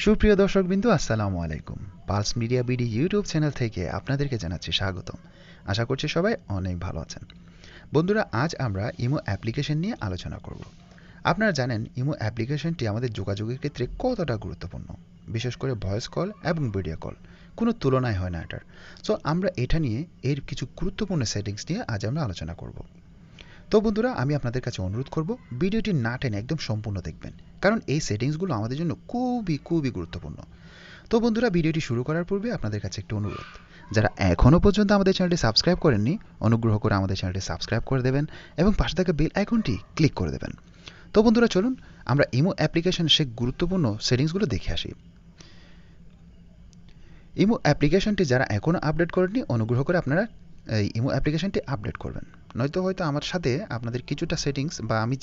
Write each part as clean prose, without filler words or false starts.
সুপ্রিয় দর্শকবৃন্দু, আসসালামু আলাইকুম। Pulse media BD YouTube channel থেকে আপনাদেরকে জানাচ্ছি স্বাগতম। আশা করছি সবাই অনেক ভালো আছেন। বন্ধুরা, আজ আমরা ইমো অ্যাপ্লিকেশন নিয়ে আলোচনা করব। আপনারা জানেন ইমো অ্যাপ্লিকেশনটি আমাদের যোগাযোগের ক্ষেত্রে কতটা গুরুত্বপূর্ণ, বিশেষ করে ভয়েস কল এবং ভিডিও কল। কোনো তুলনাই হয় না এটার। সো আমরা এটা নিয়ে এর কিছু গুরুত্বপূর্ণ সেটিংস নিয়ে আজ আমরা আলোচনা করব। তো বন্ধুরা, আমি আপনাদের কাছে অনুরোধ করব ভিডিওটি না টেনে একদম সম্পূর্ণ দেখবেন, কারণ এই সেটিংসগুলো আমাদের জন্য খুবই গুরুত্বপূর্ণ। তো বন্ধুরা, ভিডিওটি শুরু করার পূর্বে আপনাদের কাছে একটু অনুরোধ, যারা এখনও পর্যন্ত আমাদের চ্যানেলটি সাবস্ক্রাইব করেননি, অনুগ্রহ করে আমাদের চ্যানেলটি সাবস্ক্রাইব করে দেবেন এবং পাশে থাকা বেল আইকনটি ক্লিক করে দেবেন। তো বন্ধুরা, চলুন আমরা ইমো অ্যাপ্লিকেশন সেই গুরুত্বপূর্ণ সেটিংসগুলো দেখে আসি। ইমো অ্যাপ্লিকেশনটি যারা এখনও আপডেট করেননি, অনুগ্রহ করে আপনারা এই ইমো অ্যাপ্লিকেশনটি আপডেট করবেন। নয়তো হয়তো আমার সাথে আপনাদের কিছুটা সেটিংস বা আমি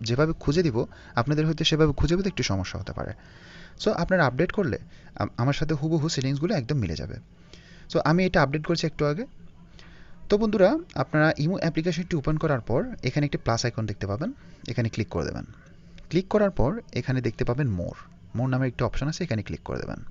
যেভাবে খুঁজে দিব, আপনাদের হয়তো সেভাবে খুঁজে পেতে একটু সমস্যা হতে পারে। সো আপনারা আপডেট করলে আমার সাথে হুবহু সেটিংসগুলো একদম মিলে যাবে। সো আমি এটা আপডেট করছি একটু আগে। তো বন্ধুরা, আপনারা ইমো অ্যাপ্লিকেশনটি ওপেন করার পর এখানে একটি প্লাস আইকন দেখতে পাবেন, এখানে ক্লিক করে দেবেন। ক্লিক করার পর এখানে দেখতে পাবেন মোর নামের একটি অপশন আছে, এখানে ক্লিক করে দেবেন।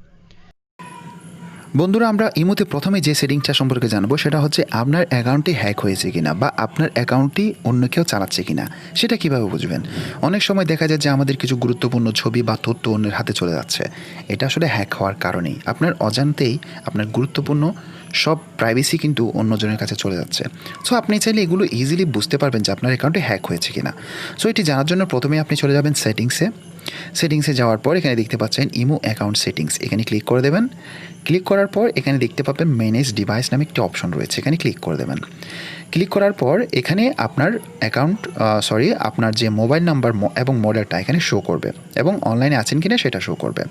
বন্ধুরা, আমরা ইমোতে প্রথমে যে সেটিংসটা সম্পর্কে জানবো সেটা হচ্ছে আপনার অ্যাকাউন্টটি হ্যাক হয়েছে কিনা বা আপনার অ্যাকাউন্টটি অন্য কেউ চালাচ্ছে কিনা, সেটা কিভাবে বুঝবেন। অনেক সময় দেখা যায় যে আমাদের কিছু গুরুত্বপূর্ণ ছবি বা তথ্য অন্যের হাতে চলে যাচ্ছে। এটা আসলে হ্যাক হওয়ার কারণেই, আপনার অজান্তেই আপনার গুরুত্বপূর্ণ সব প্রাইভেসি কিন্তু অন্যজনের কাছে চলে যাচ্ছে। সো আপনি চাইলে এগুলো ইজিলি বুঝতে পারবেন যে আপনার অ্যাকাউন্টে হ্যাক হয়েছে কিনা। সো এটি জানার জন্য প্রথমে আপনি চলে যাবেন সেটিংসে যাওয়ার পর এখানে দেখতে পাচ্ছেন ইমো অ্যাকাউন্ট সেটিংস, এখানে ক্লিক করে দেবেন। ক্লিক করার পর এখানে দেখতে পাবেন ম্যানেজ ডিভাইস নামে একটি অপশন রয়েছে, এখানে ক্লিক করে দেবেন। ক্লিক করার পর এখানে আপনার আপনার যে মোবাইল নাম্বার এবং মডেলটা এখানে শো করবে এবং অনলাইনে আছেন কিনা সেটা শো করবে।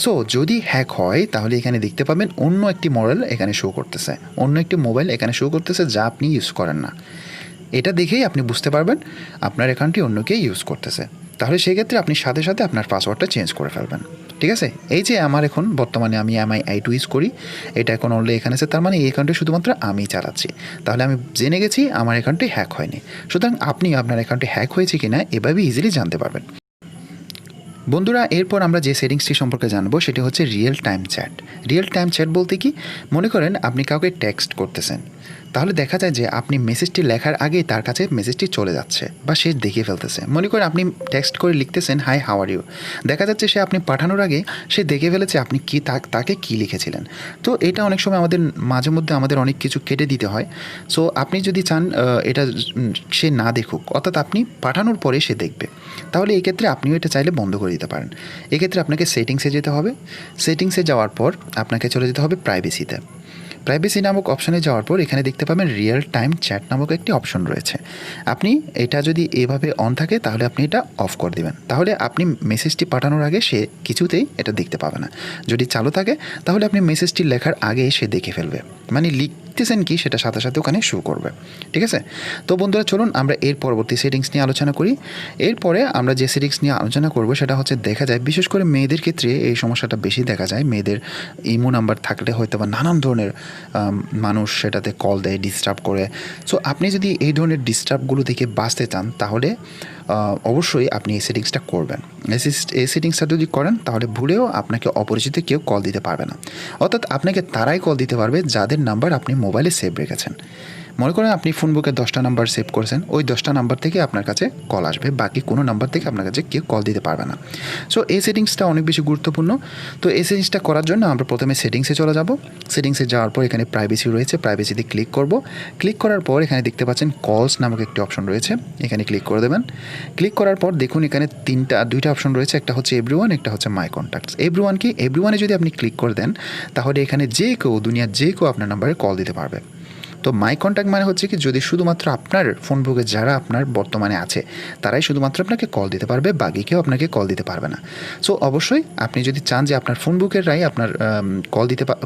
সো যদি হ্যাক হয় তাহলে এখানে দেখতে পাবেন অন্য একটি মডেল এখানে শো করতেছে, অন্য একটি মোবাইল এখানে শো করতেছে যা আপনি ইউজ করেন না। এটা দেখেই আপনি বুঝতে পারবেন আপনার অ্যাকাউন্টটি অন্য কেউ ইউজ করতেছে। তাহলে সেক্ষেত্রে আপনি সাথে সাথে আপনার পাসওয়ার্ডটা চেঞ্জ করে ফেলবেন। ঠিক আছে, এই যে আমার এখন বর্তমানে আমি MI2 ইউজ করি, এটা এখন অলরেডি এখানে আছে, তার মানে এই অ্যাকাউন্টে শুধুমাত্র আমি চালাচ্ছি। তাহলে আমি জেনে গেছি আমার অ্যাকাউন্টটি হ্যাক হয়নি। সুতরাং আপনি আপনার অ্যাকাউন্টে হ্যাক হয়েছে কিনা এভাবে ইজিলি জানতে পারবেন। বন্ধুরা, এরপর আমরা যে সেটিংসটি সম্পর্কে জানবো সেটি হচ্ছে রিয়েল টাইম চ্যাট বলতে কি, মনে করেন আপনি কাউকে টেক্সট করতেছেন, তাহলে দেখা যায় যে আপনি মেসেজটি লেখার আগেই তার কাছে মেসেজটি চলে যাচ্ছে বা সে দেখে ফেলতেছে। মনে করেন আপনি টেক্সট করে লিখতেছেন হাই হাউ আর ইউ, দেখা যাচ্ছে সে আপনি পাঠানোর আগে সে দেখে ফেলেছে আপনি কি তাকে কী লিখেছিলেন। তো এটা অনেক সময় মাঝে মধ্যে আমাদের অনেক কিছু কেটে দিতে হয়। সো আপনি যদি চান এটা সে না দেখুক, অর্থাৎ আপনি পাঠানোর পরে সে দেখবে, তাহলে এই ক্ষেত্রে আপনিও এটা চাইলে বন্ধ করে দিতে পারেন। এক্ষেত্রে আপনাকে সেটিংসে যেতে হবে। সেটিংসে যাওয়ার পর আপনাকে চলে যেতে হবে প্রাইভেসি নামক অপশানে যাওয়ার পর এখানে দেখতে পাবেন রিয়েল টাইম চ্যাট নামক একটি অপশন রয়েছে। আপনি এটা যদি এভাবে অন থাকে তাহলে আপনি এটা অফ করে দেবেন, তাহলে আপনি মেসেজটি পাঠানোর আগে সে কিছুতেই এটা দেখতে পাবে না। যদি চালু থাকে তাহলে আপনি মেসেজটি লেখার আগে সে দেখে ফেলবে, মানে লিখতেছেন কি সেটা সাথে সাথে ওখানে শো করবে। ঠিক আছে, তো বন্ধুরা চলুন আমরা এর পরবর্তী সেটিংস নিয়ে আলোচনা করি। এরপরে আমরা যে সেটিংস নিয়ে আলোচনা করব সেটা হচ্ছে, দেখা যায় বিশেষ করে মেয়েদের ক্ষেত্রে এই সমস্যাটা বেশি দেখা যায়। মেয়েদের ইমো নাম্বার থাকলে হয়তো বা নানান ধরনের মানুষ সেটাতে কল দেয়, ডিস্টার্ব করে। সো আপনি যদি এই ধরনের ডিস্টার্বগুলো থেকে বাঁচতে চান তাহলে অবশ্যই আপনি এই সেটিংসটা করবেন। এই সেটিংসটা যদি করেন তাহলে ভুলেও আপনাকে অপরিচিত কেউ কল দিতে পারবে না, অর্থাৎ আপনাকে তারাই কল দিতে পারবে যাদের নাম্বার আপনি মোবাইলে সেভ রেখেছেন। মনে করেন আপনি ফোন বুকে 10টা নাম্বার সেভ করেছেন, ওই 10টা নাম্বার থেকে আপনার কাছে কল আসবে, বাকি কোনো নাম্বার থেকে আপনার কাছে কেউ কল দিতে পারবে না। সো এই সেটিংসটা অনেক বেশি গুরুত্বপূর্ণ। তো এই সেটিংসটা করার জন্য আমরা প্রথমে সেটিংসে চলে যাব। সেটিংসে যাওয়ার পর এখানে প্রাইভেসি রয়েছে, প্রাইভেসিতে ক্লিক করব। ক্লিক করার পর এখানে দেখতে পাচ্ছেন কলস নামক একটি অপশন রয়েছে, এখানে ক্লিক করে দেবেন। ক্লিক করার পর দেখুন এখানে দুইটা অপশন রয়েছে, একটা হচ্ছে এভরিওয়ান, একটা হচ্ছে মাই কন্ট্যাক্টস। এভরিওয়ানে যদি আপনি ক্লিক করে দেন তাহলে এখানে দুনিয়ার যে কেউ আপনার নাম্বারে কল দিতে পারবে। তো মাই কন্ট্যাক্ট মানে হচ্ছে কি, যদি শুধুমাত্র আপনার ফোন বুকে যারা আপনার বর্তমানে আছে তারাই শুধুমাত্র আপনাকে কল দিতে পারবে, বাকি কেউ আপনাকে কল দিতে পারবে না। সো অবশ্যই আপনি যদি চান যে আপনার ফোন বুকেররাই আপনার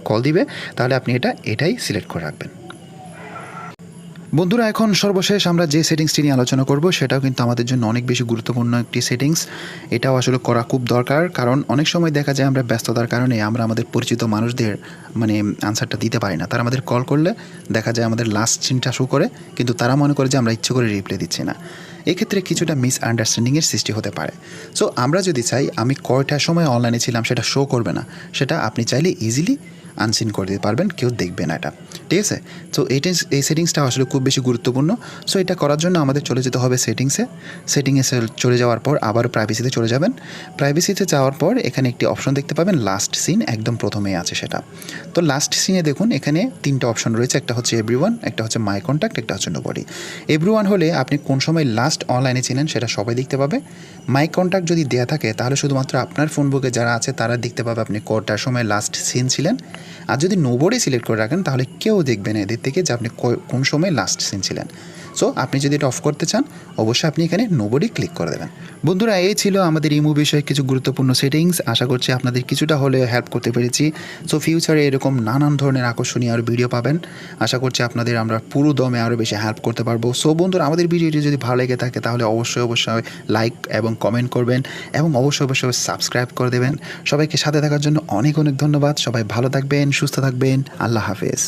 কল দিবে, তাহলে আপনি এটাই সিলেক্ট করে রাখবেন। বন্ধুরা এখন সর্বশেষ আমরা যে সেটিংসটি নিয়ে আলোচনা করব সেটাও কিন্তু আমাদের জন্য অনেক বেশি গুরুত্বপূর্ণ একটি সেটিংস। এটাও আসলে করা খুব দরকার, কারণ অনেক সময় দেখা যায় আমরা ব্যস্ততার কারণে আমরা আমাদের পরিচিত মানুষদের আনসারটা দিতে পারি না। তারা আমাদের কল করলে দেখা যায় আমাদের লাস্ট সিনটা শো করে, কিন্তু তারা মনে করে যে আমরা ইচ্ছে করে রিপ্লাই দিচ্ছি না। এক্ষেত্রে কিছুটা মিসআন্ডারস্ট্যান্ডিংয়ের সৃষ্টি হতে পারে। সো আমরা যদি চাই আমি কয়টার সময় অনলাইনে ছিলাম সেটা শো করবে না, সেটা আপনি চাইলে ইজিলি আনসিন করে দিতে পারবেন, কেউ দেখবে না এটা, ঠিক আছে? তো এই সেটিংসটা আসলে খুব বেশি গুরুত্বপূর্ণ। সো এটা করার জন্য আমাদের চলে যেতে হবে সেটিংসে চলে যাওয়ার পর আবার প্রাইভেসিতে চলে যাবেন। প্রাইভেসিতে যাওয়ার পর এখানে একটি অপশন দেখতে পাবেন, লাস্ট সিন একদম প্রথমেই আছে সেটা। তো লাস্ট সিনে দেখুন এখানে 3টা অপশন রয়েছে, একটা হচ্ছে এভরিওয়ান, একটা হচ্ছে মাই কন্ট্যাক্ট, একটা হচ্ছে নোবডি। এভরিওয়ান হলে আপনি কোন সময় লাস্ট অনলাইনে ছিলেন সেটা সবাই দেখতে পাবে। মাই কন্ট্যাক্ট যদি দেওয়া থাকে তাহলে শুধুমাত্র আপনার ফোন বুকে যারা আছে তারা দেখতে পাবে আপনি কটার সময় লাস্ট সিন ছিলেন। আর যদি নোবডি সিলেক্ট করে রাখেন তাহলে কেউ দেখবে না এদের থেকে যে আপনি কোন সময় লাস্ট সিন ছিলেন। সো আপনি যদি এটা অফ করতে চান অবশ্যই আপনি এখানে নোবডি ক্লিক করে দেবেন। বন্ধুরা, এই ছিল আমাদের ইমো বিষয়ে কিছু গুরুত্বপূর্ণ সেটিংস। আশা করছি আপনাদের কিছুটা হলে হেল্প করতে পেরেছি। সো ফিউচারে এরকম নানান ধরনের আকর্ষণীয় আরও ভিডিও পাবেন। আশা করছি আপনাদের আমরা পুরো দমে আরও বেশি হেল্প করতে পারবো। সো বন্ধুরা, আমাদের ভিডিওটি যদি ভালো লেগে থাকে তাহলে অবশ্যই লাইক এবং কমেন্ট করবেন এবং অবশ্যই সাবস্ক্রাইব করে দেবেন। সবাইকে সাথে থাকার জন্য অনেক অনেক ধন্যবাদ। সবাই ভালো থাকবেন, সুস্থ থাকবেন। আল্লাহ হাফেজ।